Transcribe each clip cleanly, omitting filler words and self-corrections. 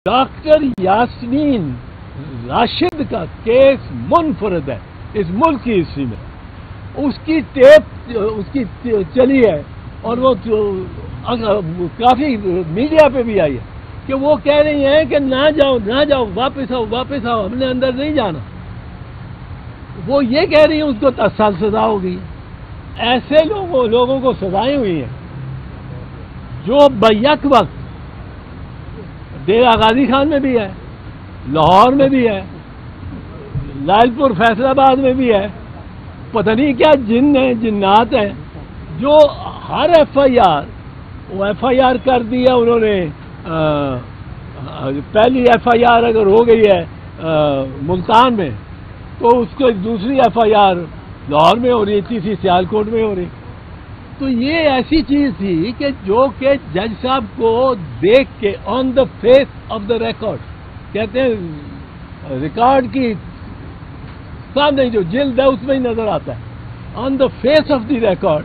Doctor Yasmin Rashid کا case منفرد ہے اس ملک کی ہسٹری میں. اس کی ٹیپ اس کی چلی ہے اور وہ کافی میڈیا پہ بھی آئی ہے کہ وہ کہہ رہی ہیں کہ نہ جاؤ واپس آؤ ہم نے اندر نہیں جانا. وہ یہ کہہ رہی ہیں اس کو 10 سال سزا ہو گئی. ایسے لوگوں کو سزائیں ہوئی ہیں جو بیک وقت ڈیرہ غازی خان میں بھی ہے، لاہور میں بھی ہے، لائل پور فیصل آباد میں بھی ہے، پتہ نہیں کیا جن ہیں جنات ہیں جو ہر ایف آئی آر کر دیا انہوں نے. پہلی ایف آئی آر اگر ہو گئی ہے ملتان میں تو اس کو دوسری ایف آئی آر لاہور میں ہو رہی، تیسری سیالکوٹ میں ہو رہی. تو یہ ایسی چیز تھی کہ جو کہ جج صاحب کو دیکھ کے on the face of the record کہتے ہیں، ریکارڈ کی سامنے جو جلد ہے اس میں ہی نظر آتا ہے. On the face of the record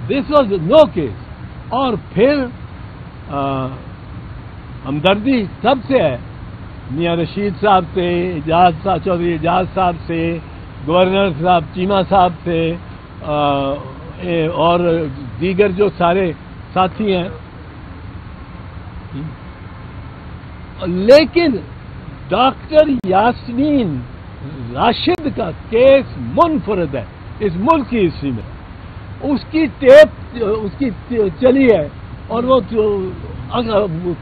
this was no case. اور پھر ہمدردی سب سے ہے، میاں رشید صاحب سے، چودھری اعجاز صاحب سے، گورنر صاحب چیمہ صاحب سے، اور دیگر جو سارے ساتھی ہیں. لیکن ڈاکٹر یاسمین راشد کا کیس منفرد ہے اس ملک کی ہسٹری میں. اس کی ٹیپ اس کی چلی ہے اور وہ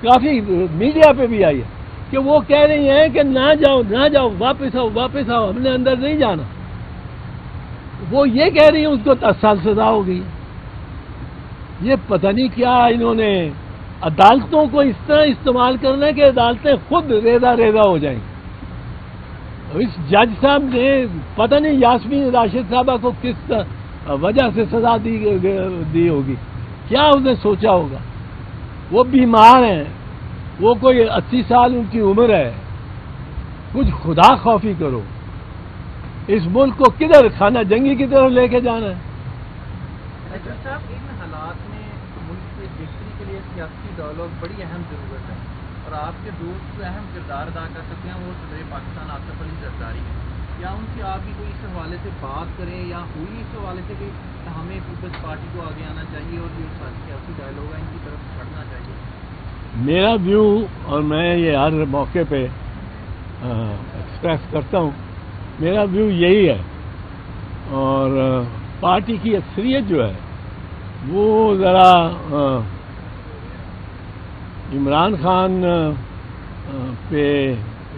کافی میڈیا پہ بھی آئی ہے کہ وہ کہہ رہی ہیں کہ نہ جاؤ واپس آؤ ہم نے اندر نہیں جانا. وہ یہ کہہ رہی ہیں اس کو 10 سال سزا ہو گئی. یہ پتہ نہیں کیا انہوں نے عدالتوں کو اس طرح استعمال کرنا ہے کہ عدالتیں خود ریزہ ہو جائیں. اس جج صاحب نے پتہ نہیں یاسمین راشد صاحبہ کو کس وجہ سے سزا دی ہوگی، کیا اس نے سوچا ہوگا. وہ بیمار ہیں، وہ کوئی 80 سال ان کی عمر ہے. کچھ خدا خوفی کرو. اس ملک کو کدھر خانہ جنگی کی طرف لے کے جانا ہے. صاحب ان حالات میں ملک کی بہتری کے لیے سیاسی ڈائلاگ بڑی اہم ضرورت ہے اور آپ کے دوست جو اہم کردار ادا کر سکتے ہیں وہ صدر پاکستان آصف علی زرداری ہیں. یا ان سے آپ کی کوئی اس حوالے سے بات کریں یا ہوئی اس حوالے سے کہ ہمیں پیپلز پارٹی کو آگے آنا چاہیے اور جو سیاسی ڈائلاگ ہے ان کی طرف بڑھنا چاہیے؟ میرا ویو، اور میں یہ ہر موقع پہ ایکسپریس کرتا ہوں، میرا ویو یہی ہے. اور پارٹی کی اکثریت جو ہے وہ ذرا عمران خان پہ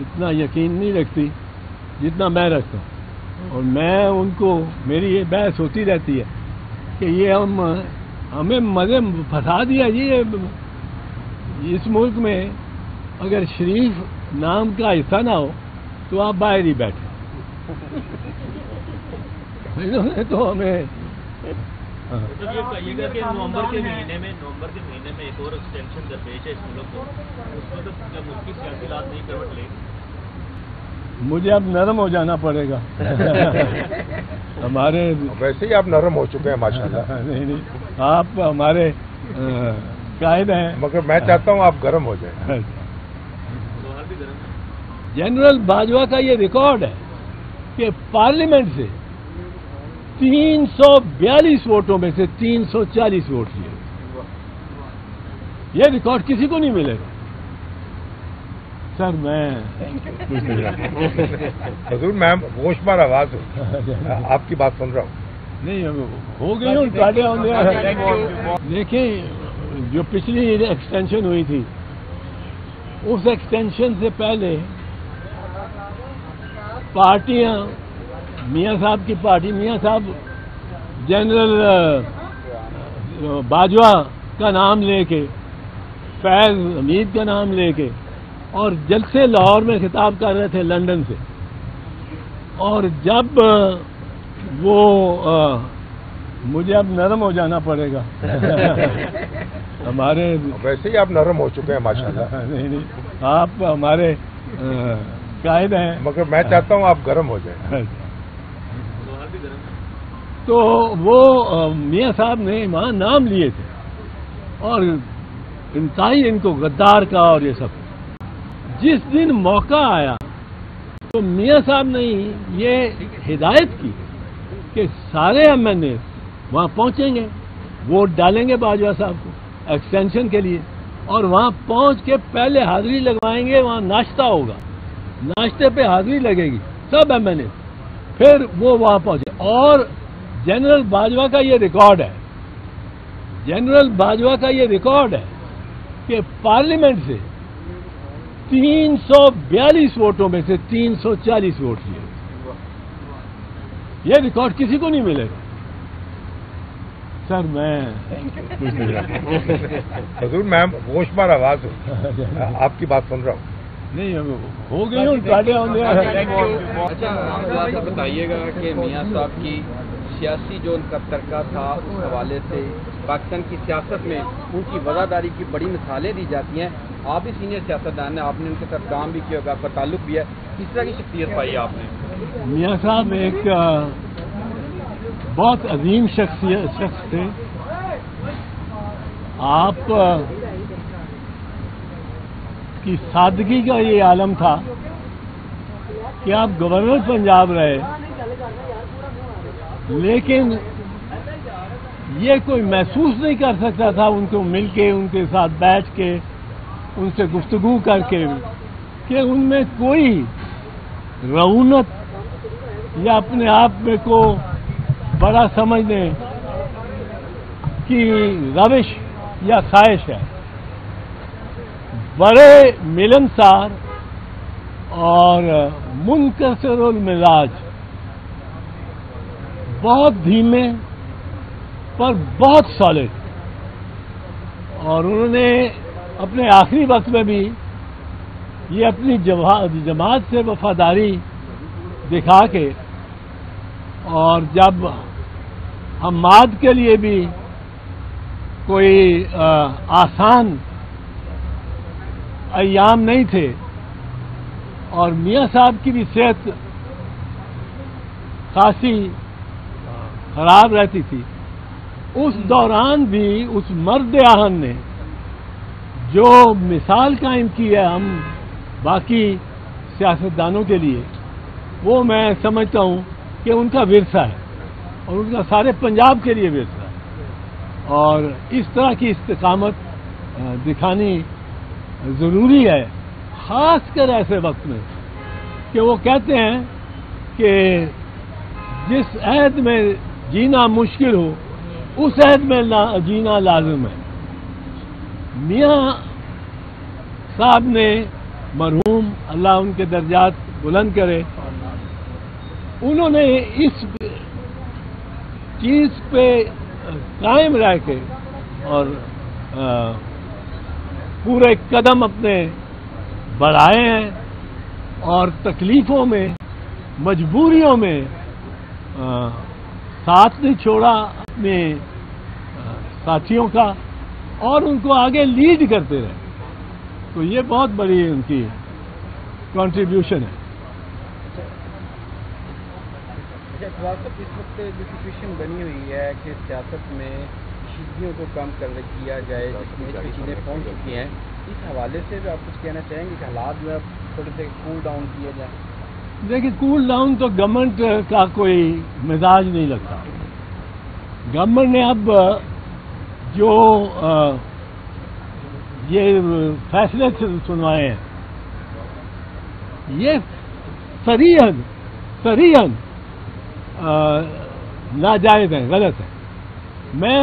اتنا یقین نہیں رکھتی جتنا میں رکھتا ہوں. اور میں ان کو، میری یہ بحث ہوتی رہتی ہے کہ یہ ہمیں مزے پھنسا دیا جی. اس ملک میں اگر شریف نام کا حصہ نہ ہو تو آپ باہر ہی بیٹھے. تو ہمیں یہ کہیے گا کہ نومبر کے مہینے میں ایک اور ایکسٹینشن درپیش ہے اس ملک کو، اس میں تو ملک کی سیاسی حالات نہیں کروٹ لے. مجھے اب نرم ہو جانا پڑے گا. ہمارے ویسے ہی آپ نرم ہو چکے ہیں ماشاءاللہ. نہیں، آپ ہمارے قائد ہیں، مگر میں چاہتا ہوں آپ گرم ہو جائیں. جنرل باجوہ کا یہ ریکارڈ ہے کہ پارلیمنٹ سے 342 ووٹوں میں سے 340 ووٹ لیے. یہ ریکارڈ کسی کو نہیں ملے گا. سر میں حضور میں ہوش مار آواز ہوں، آپ کی بات سن رہا ہوں. نہیں ہو گئی ہوں کاٹے. دیکھیں جو پچھلی ایکسٹینشن ہوئی تھی اس ایکسٹینشن سے پہلے پارٹیاں، میاں صاحب کی پارٹی، میاں صاحب جنرل باجوہ کا نام لے کے، فیض حمید کا نام لے کے، اور جلسے لاہور میں خطاب کر رہے تھے لندن سے. اور جب وہ مجھے اب نرم ہو جانا پڑے گا. ہمارے ویسے ہی آپ نرم ہو چکے ہیں ماشاءاللہ. نہیں، آپ ہمارے قائد ہیں، مگر میں چاہتا ہوں آپ گرم ہو جائیں. تو وہ میاں صاحب نے وہاں نام لیے تھے اور انتہائی ان کو غدار کا اور یہ سب. جس دن موقع آیا تو میاں صاحب نے یہ ہدایت کی کہ سارے ایم این اے وہاں پہنچیں گے، ووٹ ڈالیں گے باجوہ صاحب کو ایکسٹینشن کے لیے، اور وہاں پہنچ کے پہلے حاضری لگوائیں گے، وہاں ناشتہ ہوگا، ناشتے پہ حاضری لگے گی سب ایم این اے، پھر وہ وہاں پہنچے۔ اور جنرل باجوہ کا یہ ریکارڈ ہے، جنرل باجوہ کا یہ ریکارڈ ہے کہ پارلیمنٹ سے 342 ووٹوں میں سے 340 ووٹ لیے، یہ ریکارڈ کسی کو نہیں ملے گا۔ سر میں حضور میں ہوش مار آواز ہوں، آپ کی بات سن رہا ہوں۔ نہیں ہو گئی ہوں ٹاٹے ہونے۔ اچھا آپ بتائیے گا کہ میاں صاحب کی سیاسی جو ان کا ترکہ تھا اس حوالے سے پاکستان کی سیاست میں ان کی وفاداری کی بڑی مثالیں دی جاتی ہیں، آپ بھی سینئر سیاستدان ہیں، آپ نے ان کے ساتھ کام بھی کیا ہوگا، آپ کا تعلق بھی ہے، کس طرح کی شخصیت پائی آپ نے؟ میاں صاحب ایک بہت عظیم شخص تھے۔ آپ کی سادگی کا یہ عالم تھا کہ آپ گورنر پنجاب رہے، لیکن یہ کوئی محسوس نہیں کر سکتا تھا ان کو مل کے، ان کے ساتھ بیٹھ کے، ان سے گفتگو کر کے، کہ ان میں کوئی رعونت یا اپنے آپ میں کو بڑا سمجھنے کی روش یا خواہش ہے۔ بڑے ملنسار اور منکسر المزاج، بہت دھیمے پر بہت سالڈ، اور انہوں نے اپنے آخری وقت میں بھی یہ اپنی جماعت سے وفاداری دکھا کے، اور جب حماد کے لیے بھی کوئی آسان ایام نہیں تھے، اور میاں صاحب کی بھی صحت خاصی خراب رہتی تھی، اس دوران بھی اس مرد آہن نے جو مثال قائم کی ہے ہم باقی سیاستدانوں کے لیے، وہ میں سمجھتا ہوں کہ ان کا ورثہ ہے، اور ان کا سارے پنجاب کے لیے ورثہ ہے، اور اس طرح کی استقامت دکھانی ضروری ہے، خاص کر ایسے وقت میں کہ وہ کہتے ہیں کہ جس عہد میں جینا مشکل ہو اس عہد میں جینا لازم ہے۔ میاں صاحب نے مرحوم، اللہ ان کے درجات بلند کرے، انہوں نے اس چیز پہ قائم رہ کے اور پورے قدم اپنے بڑھائے ہیں، اور تکلیفوں میں، مجبوریوں میں ساتھ نہیں چھوڑا اپنے ساتھیوں کا، اور ان کو آگے لیڈ کرتے رہے، تو یہ بہت بڑی ان کی کنٹریبیوشن ہے۔ اس وقت جو سچویشن بنی ہوئی ہے کہ سیاست میں شیدیوں کو کم کیا جائے، جس میں چیزیں پہنچ چکی ہیں، اس حوالے سے بھی آپ کچھ کہنا چاہیں گے کہ حالات جو ہے تھوڑے سے کول ڈاؤن کیا جائے؟ دیکھیں، کول ڈاؤن تو گورنمنٹ کا کوئی مزاج نہیں لگتا۔ گورنمنٹ نے اب جو یہ فیصلے سنوائے ہیں، یہ صریحاً ناجائز ہیں، غلط ہے۔ میں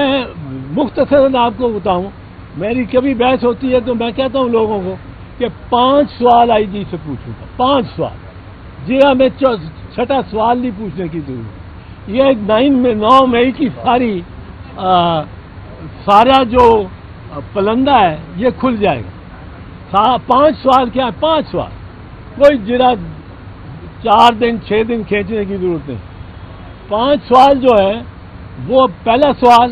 مختصراً آپ کو بتاؤں، میری کبھی بحث ہوتی ہے تو میں کہتا ہوں لوگوں کو کہ 5 سوال آئی جی سے پوچھوں گا، 5 سوال، جی ہمیں 6واں سوال نہیں پوچھنے کی ضرورت۔ یہ 9 مئی کی سارا جو پلندہ ہے یہ کھل جائے گا۔ 5 سوال کیا ہے؟ 5 سوال، کوئی جرا 4 دن 6 دن کھینچنے کی ضرورت نہیں۔ 5 سوال جو ہے، وہ پہلا سوال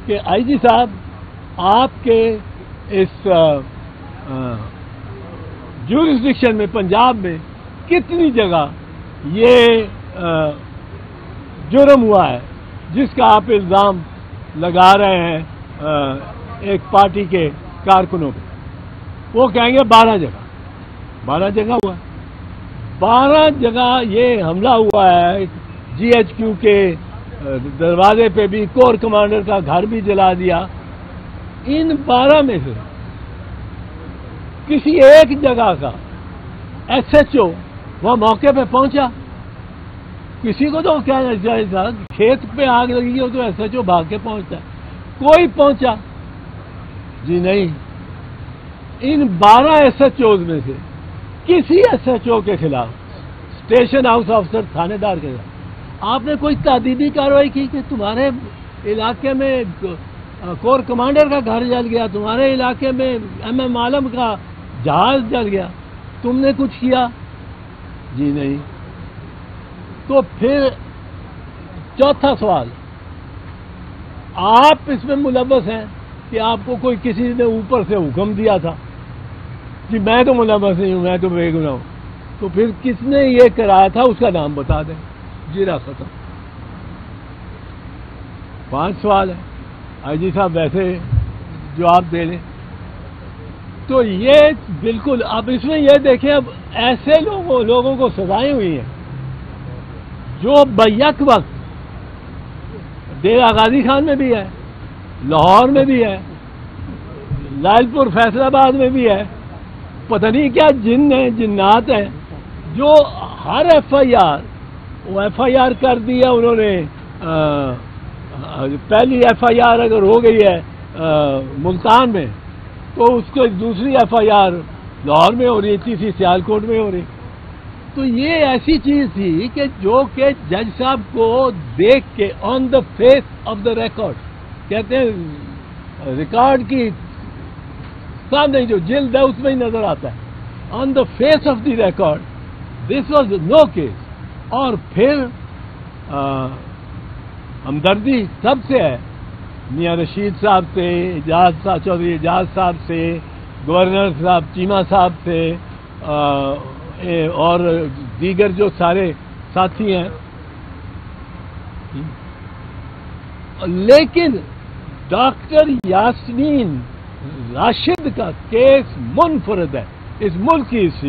کہ آئی جی صاحب، آپ کے اس جورسڈکشن میں، پنجاب میں کتنی جگہ یہ جرم ہوا ہے جس کا آپ الزام لگا رہے ہیں ایک پارٹی کے کارکنوں پہ؟ وہ کہیں گے 12 جگہ۔ 12 جگہ ہوا ہے. 12 جگہ یہ حملہ ہوا ہے. GHQ کے دروازے پہ بھی کور کمانڈر کا گھر بھی جلا دیا. ان 12 میں سے کسی ایک جگہ کا SHO وہ موقع پہ پہنچا؟ کسی کو تو کہنا چاہیے تھا کھیت پہ آگ لگی ہو تو SHO بھاگ کے پہنچتا ہے. کوئی پہنچا؟ جی نہیں. ان 12 SHOs میں سے کسی SHO کے خلاف، اسٹیشن ہاؤس افسر تھانے دار کے خلاف، آپ نے کوئی تعدیبی کارروائی کی کہ تمہارے علاقے میں کور کمانڈر کا گھر جل گیا، تمہارے علاقے میں MM عالم کا جہاز جل گیا، تم نے کچھ کیا؟ جی نہیں. تو پھر چوتھا سوال، آپ اس میں ملوث ہیں کہ آپ کو کوئی کسی نے اوپر سے حکم دیا تھا؟ جی میں تو ملوث نہیں ہوں، میں تو بے گناہ ہوں. تو پھر کس نے یہ کرایا تھا اس کا نام بتا دیں. جیرا ختم. 5 سوال ہے. IG صاحب ویسے جواب دے لیں. تو یہ بالکل اب اس میں یہ دیکھیں، اب ایسے لوگوں کو سزائیں ہوئی ہیں جو بیک وقت ڈیرہ غازی خان میں بھی ہے، لاہور میں بھی ہے، لال پور فیصل آباد میں بھی ہے. پتہ نہیں کیا جن ہیں، جنات ہیں جو ہر FIR کر دی ہے انہوں نے. پہلی FIR اگر ہو گئی ہے ملتان میں تو اس کو دوسری FIR لاہور میں ہو رہی ہے، تیسری سیالکوٹ میں ہو رہی. تو یہ ایسی چیز تھی کہ جو کہ جج صاحب کو دیکھ کے on the face of the record, کہتے ہیں ریکارڈ کی سامنے جو جلد ہے اس میں ہی نظر آتا ہے. On the face of the record this was no case. اور پھر ہمدردی سب سے ہے، میاں رشید صاحب سے، چودھری اعجاز صاحب سے، گورنر صاحب چیمہ صاحب سے، اور دیگر جو سارے ساتھی ہیں. لیکن ڈاکٹر یاسمین راشد کا کیس منفرد ہے اس ملک کی ہسٹری میں.